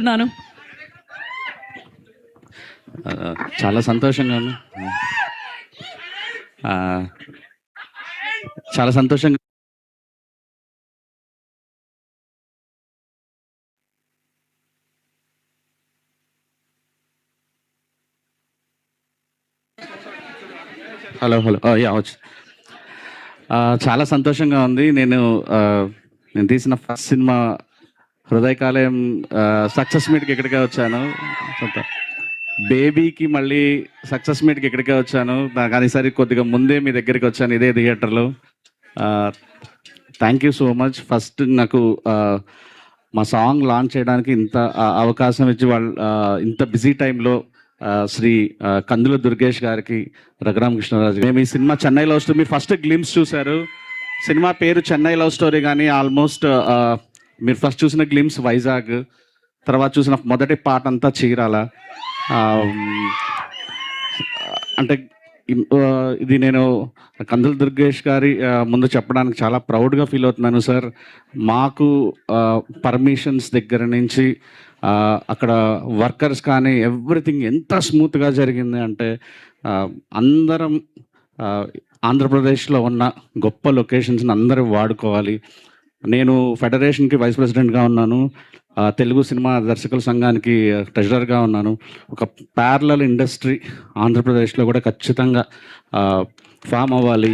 నాను చాలా సంతోషంగా ఉంది. చాలా సంతోషంగా హలో యా వచ్చు. చాలా సంతోషంగా ఉంది. నేను తీసిన ఫస్ట్ సినిమా హృదయకాలయం సక్సెస్ మీట్కి ఇక్కడికే వచ్చాను. బేబీకి మళ్ళీ సక్సెస్ మీట్కి ఇక్కడికే వచ్చాను. కానీ ఈసారి కొద్దిగా ముందే మీ దగ్గరికి వచ్చాను, ఇదే థియేటర్లో. Thank you so much. First నాకు మా సాంగ్ లాంచ్ చేయడానికి ఇంత అవకాశం ఇచ్చి వాళ్ళు ఇంత బిజీ టైంలో శ్రీ కందుల దుర్గేష్ గారికి, రఘురామకృష్ణరాజు. మేము ఈ సినిమా చెన్నై లవ్ స్టోరీ, మీరు ఫస్ట్ గ్లిమ్స్ చూశారు. సినిమా పేరు చెన్నై లవ్ స్టోరీ, కానీ ఆల్మోస్ట్ మీరు ఫస్ట్ చూసిన గ్లిమ్స్ వైజాగ్, తర్వాత చూసిన మొదటి పాట అంతా చీరాల. అంటే ఇది నేను కందుల దుర్గేష్ గారి ముందు చెప్పడానికి చాలా ప్రౌడ్గా ఫీల్ అవుతున్నాను సార్. మాకు పర్మిషన్స్ దగ్గర నుంచి అక్కడ వర్కర్స్ కానీ ఎవ్రీథింగ్ ఎంత స్మూత్గా జరిగింది అంటే, అందరం ఆంధ్రప్రదేశ్లో ఉన్న గొప్ప లొకేషన్స్ని అందరూ వాడుకోవాలి. నేను ఫెడరేషన్కి వైస్ ప్రెసిడెంట్గా ఉన్నాను, తెలుగు సినిమా దర్శకుల సంఘానికి ట్రెజరర్గా ఉన్నాను. ఒక ప్యారలల్ ఇండస్ట్రీ ఆంధ్రప్రదేశ్లో కూడా ఖచ్చితంగా ఫామ్ అవ్వాలి.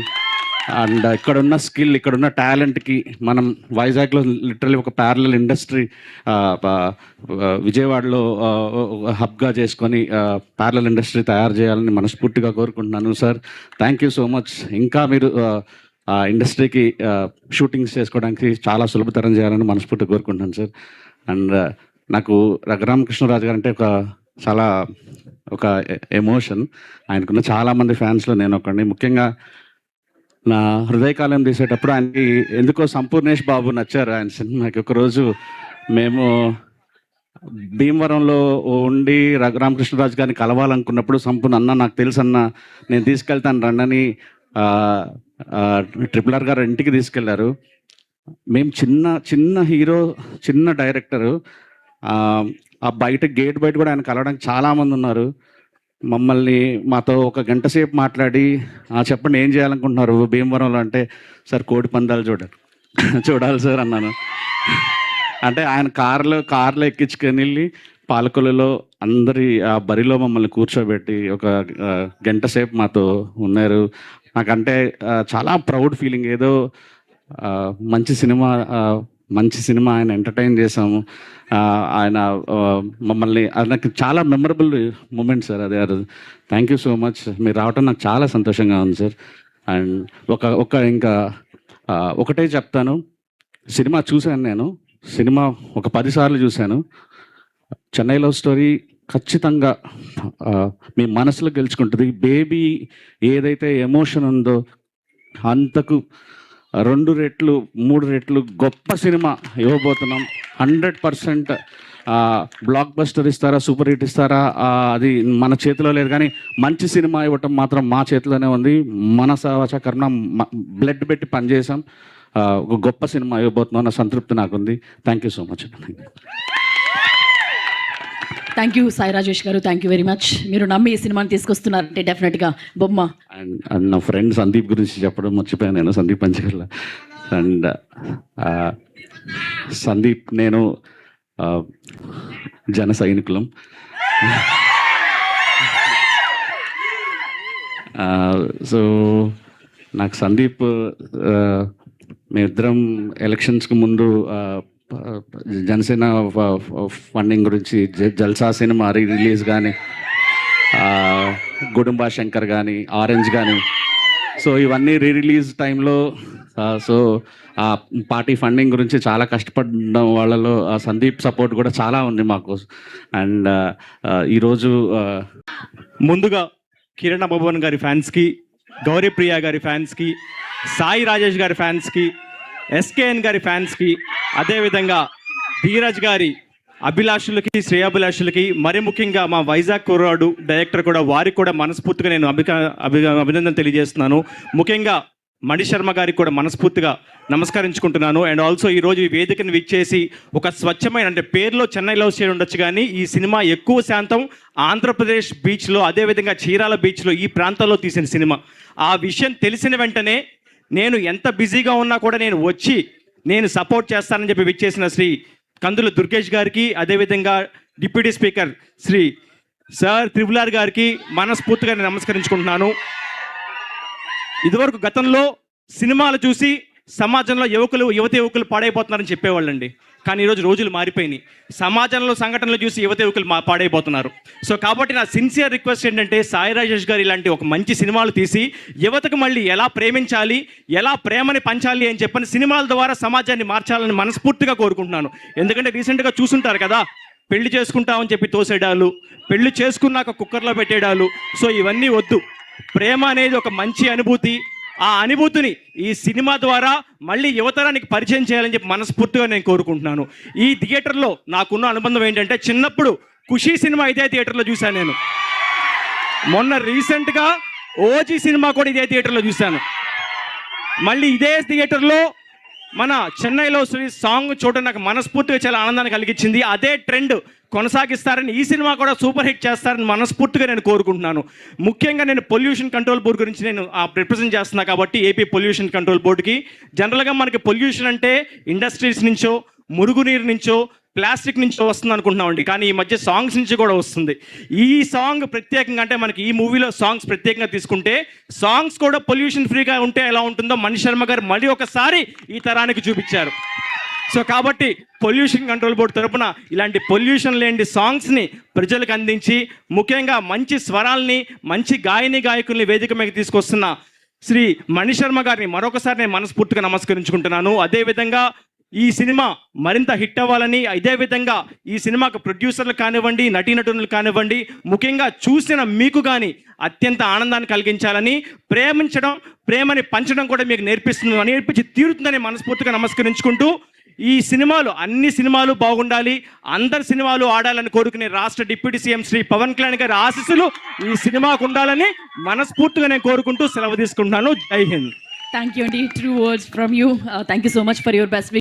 అండ్ ఇక్కడున్న స్కిల్, ఇక్కడున్న టాలెంట్కి మనం వైజాగ్లో లిటరలీ ఒక ప్యారలల్ ఇండస్ట్రీ విజయవాడలో హబ్గా చేసుకొని ప్యారలల్ ఇండస్ట్రీ తయారు చేయాలని మనస్ఫూర్తిగా కోరుకుంటున్నాను sir. Thank you so much. ఇంకా మీరు ఇండస్ట్రీకి షూటింగ్స్ చేసుకోవడానికి చాలా సులభతరం చేయాలని మనస్ఫూర్తిగా కోరుకుంటున్నాను సార్. అండ్ నాకు రఘురామకృష్ణరాజు గారు అంటే చాలా ఒక ఎమోషన్. ఆయనకున్న చాలామంది ఫ్యాన్స్లో నేను ఒకడిని. ముఖ్యంగా నా హృదయకాలం తీసేటప్పుడు ఆయనకి ఎందుకో సంపూర్ణేష్ బాబు నచ్చారు ఆయన సినిమాకి. ఒకరోజు మేము భీమవరంలో ఉండి రఘురామకృష్ణరాజు గారిని కలవాలనుకున్నప్పుడు సంపూర్ణ అన్న నాకు తెలుసు అన్న, నేను తీసుకెళ్తాను రండని RRR గారు ఇంటికి తీసుకెళ్లారు. మేము చిన్న హీరో, చిన్న డైరెక్టరు. ఆ బయట గేట్ బయట కూడా ఆయన కలవడానికి చాలామంది ఉన్నారు. మమ్మల్ని మాతో ఒక గంట సేపు మాట్లాడి, చెప్పండి ఏం చేయాలనుకుంటున్నారు భీమవరంలో అంటే, సార్ కోడి పందాలు చూడాలి సార్ అన్నాను. అంటే ఆయన కార్లో ఎక్కించుకొని వెళ్ళి పాలకొల్లులో అందరి ఆ బరిలో మమ్మల్ని కూర్చోబెట్టి ఒక గంట సేపు మాతో ఉన్నారు. నాకంటే చాలా ప్రౌడ్ ఫీలింగ్. ఏదో మంచి సినిమా ఆయన ఎంటర్టైన్ చేసాము. ఆయన మమ్మల్ని, అది నాకు చాలా మెమరబుల్ మూమెంట్ సార్ అది. Thank you so much. మీరు రావటం నాకు చాలా సంతోషంగా ఉంది సార్. అండ్ ఇంకా ఒకటే చెప్తాను, సినిమా చూశాను నేను. సినిమా ఒక 10 సార్లు చూశాను. చెన్నై లవ్ స్టోరీ ఖచ్చితంగా మీ మనసులో గెలుచుకుంటుంది. బేబీ ఏదైతే ఎమోషన్ ఉందో అంతకు 2 రెట్లు 3 రెట్లు గొప్ప సినిమా ఇవ్వబోతున్నాం. 100% బ్లాక్ బస్టర్ ఇస్తారా, సూపర్ హిట్ ఇస్తారా, అది మన చేతిలో లేదు. కానీ మంచి సినిమా ఇవ్వటం మాత్రం మా చేతిలోనే ఉంది. మనస వాచ కర్మ బ్లడ్ పెట్టి పనిచేసాం. ఒక గొప్ప సినిమా ఇవ్వబోతున్నాం అన్న సంతృప్తి నాకుంది. Thank you so much. Thank you Sai Rajesh గారు, థ్యాంక్ యూ వెరీ మచ్. మీరు నమ్మి ఈ సినిమాని తీసుకొస్తున్నారంటే డెఫినెట్గా బొమ్మ. అండ్ నా ఫ్రెండ్ సందీప్ గురించి చెప్పడం మర్చిపోయాను నేను, సందీప్ పంచకర్ల. అండ్ సందీప్ నేను జన సైనికులం. సో నాకు సందీప్, మేమిద్దరం ఎలక్షన్స్కి ముందు జనసేన ఫండింగ్ గురించి జల్సా సినిమా రిలీజ్ కానీ, గుడుంబా శంకర్ కానీ, ఆరెంజ్ కానీ, సో ఇవన్నీ రిలీజ్ టైంలో సో ఆ పార్టీ ఫండింగ్ గురించి చాలా కష్టపడడం వాళ్ళలో సందీప్ సపోర్ట్ కూడా చాలా ఉంది మాకు. అండ్ ఈరోజు ముందుగా కిరణ్ అబ్బోబన్ గారి ఫ్యాన్స్కి, గౌరీప్రియ గారి ఫ్యాన్స్కి, సాయి రాజేష్ గారి ఫ్యాన్స్కి, SKN గారి ఫ్యాన్స్కి, అదేవిధంగా ధీరజ్ గారి అభిలాషులకి, శ్రేయాభిలాషులకి, మరి ముఖ్యంగా మా వైజాగ్ కుర్రాడు డైరెక్టర్ కూడా, వారికి కూడా మనస్ఫూర్తిగా నేను అభినందన తెలియజేస్తున్నాను. ముఖ్యంగా మణిశర్మ గారికి కూడా మనస్ఫూర్తిగా నమస్కరించుకుంటున్నాను. అండ్ ఆల్సో ఈరోజు ఈ వేదికను విచ్చేసి ఒక స్వచ్ఛమైన, అంటే పేరులో చెన్నై లవ్ స్టోరీ ఉండొచ్చు కానీ ఈ సినిమా ఎక్కువ శాతం ఆంధ్రప్రదేశ్ బీచ్లో, అదేవిధంగా చీరాల బీచ్లో, ఈ ప్రాంతాల్లో తీసిన సినిమా. ఆ విషయం తెలిసిన వెంటనే నేను ఎంత బిజీగా ఉన్నా కూడా నేను వచ్చి నేను సపోర్ట్ చేస్తానని చెప్పి విచ్చేసిన శ్రీ కందుల దుర్గేష్ గారికి, అదేవిధంగా deputy speaker Shri sir triple R గారికి మనస్ఫూర్తిగా నేను నమస్కరించుకుంటున్నాను. ఇదివరకు గతంలో సినిమాలు చూసి సమాజంలో యువకులు పాడైపోతున్నారని చెప్పేవాళ్ళండి. కానీ ఈరోజు రోజులు మారిపోయినాయి. సమాజంలో సంఘటనలు చూసి యువకులు పాడైపోతున్నారు. సో కాబట్టి నా సిన్సియర్ రిక్వెస్ట్ ఏంటంటే సాయి రాజేష్ గారు ఇలాంటి ఒక మంచి సినిమాలు తీసి యువతకు మళ్ళీ ఎలా ప్రేమించాలి, ఎలా ప్రేమని పంచాలి అని చెప్పని సినిమాల ద్వారా సమాజాన్ని మార్చాలని మనస్ఫూర్తిగా కోరుకుంటున్నాను. ఎందుకంటే రీసెంట్గా చూసుంటారు కదా, పెళ్లి చేసుకుంటామని చెప్పి తోసేడాలు, పెళ్లి చేసుకున్నాక కుక్కర్లో పెట్టేడాలు. సో ఇవన్నీ వద్దు. ప్రేమ అనేది ఒక మంచి అనుభూతి. ఆ అనుభూతిని ఈ సినిమా ద్వారా మళ్ళీ యువతరానికి పరిచయం చేయాలని చెప్పి మనస్ఫూర్తిగా నేను కోరుకుంటున్నాను. ఈ థియేటర్లో నాకున్న అనుబంధం ఏంటంటే, చిన్నప్పుడు ఖుషీ సినిమా ఇదే థియేటర్లో చూశాను నేను. మొన్న రీసెంట్గా ఓజీ సినిమా కూడా ఇదే థియేటర్లో చూశాను. మళ్ళీ ఇదే థియేటర్లో మన చెన్నైలో సాంగ్ చూడడం నాకు మనస్ఫూర్తిగా చాలా ఆనందాన్ని కలిగించింది. అదే ట్రెండ్ కొనసాగిస్తారని, ఈ సినిమా కూడా సూపర్ హిట్ చేస్తారని మనస్ఫూర్తిగా నేను కోరుకుంటున్నాను. ముఖ్యంగా నేను పొల్యూషన్ కంట్రోల్ బోర్డు గురించి నేను రిప్రజెంట్ చేస్తున్నా కాబట్టి ఏపీ పొల్యూషన్ కంట్రోల్ బోర్డుకి. జనరల్గా మనకి పొల్యూషన్ అంటే ఇండస్ట్రీస్ నుంచో, మురుగునీరు నుంచో, ప్లాస్టిక్ నుంచి వస్తుంది అనుకుంటున్నామండి. కానీ ఈ మధ్య సాంగ్స్ నుంచి కూడా వస్తుంది. ఈ సాంగ్ ప్రత్యేకంగా, అంటే మనకి ఈ మూవీలో సాంగ్స్ ప్రత్యేకంగా తీసుకుంటే సాంగ్స్ కూడా పొల్యూషన్ ఫ్రీగా ఉంటే ఎలా ఉంటుందో మణిశర్మ గారు మళ్ళీ ఒకసారి ఈ తరానికి చూపించారు. సో కాబట్టి పొల్యూషన్ కంట్రోల్ బోర్డు తరపున ఇలాంటి పొల్యూషన్ లేని సాంగ్స్ని ప్రజలకు అందించి, ముఖ్యంగా మంచి స్వరాల్ని, మంచి గాయకుల్ని వేదిక మీద తీసుకొస్తున్న శ్రీ మణిశర్మ గారిని మరొకసారి నేను మనస్ఫూర్తిగా నమస్కరించుకుంటున్నాను. అదేవిధంగా ఈ సినిమా మరింత హిట్ అవ్వాలని, అదేవిధంగా ఈ సినిమాకు ప్రొడ్యూసర్లు కానివ్వండి, నటీనటులు కానివ్వండి, ముఖ్యంగా చూసిన మీకు కానీ అత్యంత ఆనందాన్ని కలిగించాలని, ప్రేమని పంచడం కూడా మీకు నేర్పించి తీరుతుందని మనస్ఫూర్తిగా నమస్కరించుకుంటూ, ఈ సినిమాలు అన్ని సినిమాలు బాగుండాలి, అందరి సినిమాలు ఆడాలని కోరుకునే రాష్ట్ర డిప్యూటీ సీఎం శ్రీ పవన్ కళ్యాణ్ గారి ఆశీస్సులు ఈ సినిమాకు ఉండాలని మనస్ఫూర్తిగా నేను కోరుకుంటూ సెలవు తీసుకుంటున్నాను. జై హింద్. థ్యాంక్ యూ అండి. True words from you. Thank you so much for your best